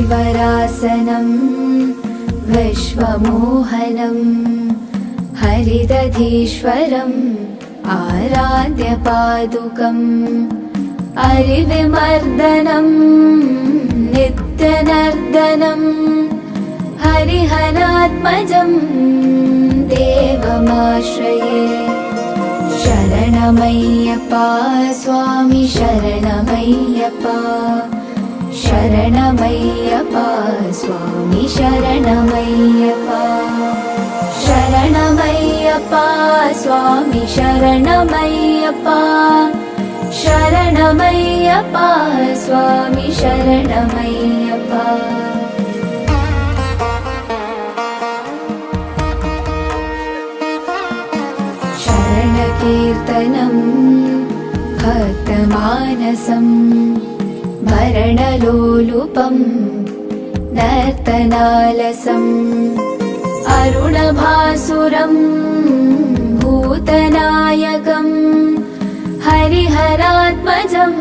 हरिवरासनम् विश्वमोहनम् हरिदधीश्वरम् आराध्य पादुकम् हरिविमर्दनम् नित्यनर्दनम् हरिहरात्मजम् देवमाश्रये। शरणमय्यप्पा स्वामी शरणमय्यप्पा शरणमय्यप्पा स्वामी शरणमय्यप्पा शरणमय्यप्पा स्वामी शरणमय्यप्पा शरणमय्यप्पा स्वामी शरणमय्यप्पा। शरणकीर्तनम् भक्तमानसम् भरणलोलुपम् नर्तनालसम् अरुणभासुरम् भूतनायकम् हरिहरात्मजम्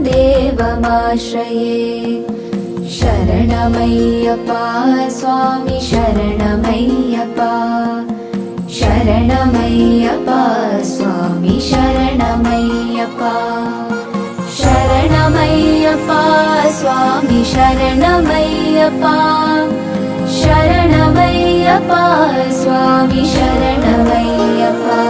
देवमाश्रये। शरणमय्यप्पा स्वामी शरणमय्यप्पा शरणमय्यप्पा स्वामी शरणमय्यप्पा शरणमय्यप्पा स्वामी शरणमय्यप्पा शरणमय्यप्पा स्वामी शरणमय्यप्पा।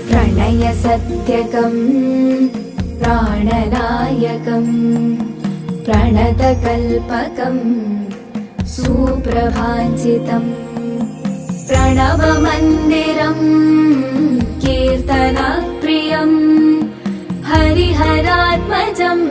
प्रणयसत्यकम् प्राणनायकम् प्रणतकल्पकम् सुप्रभाञ्चितम् प्रणवमन्दिरम् कीर्तनप्रियम् हरिहरात्मजम्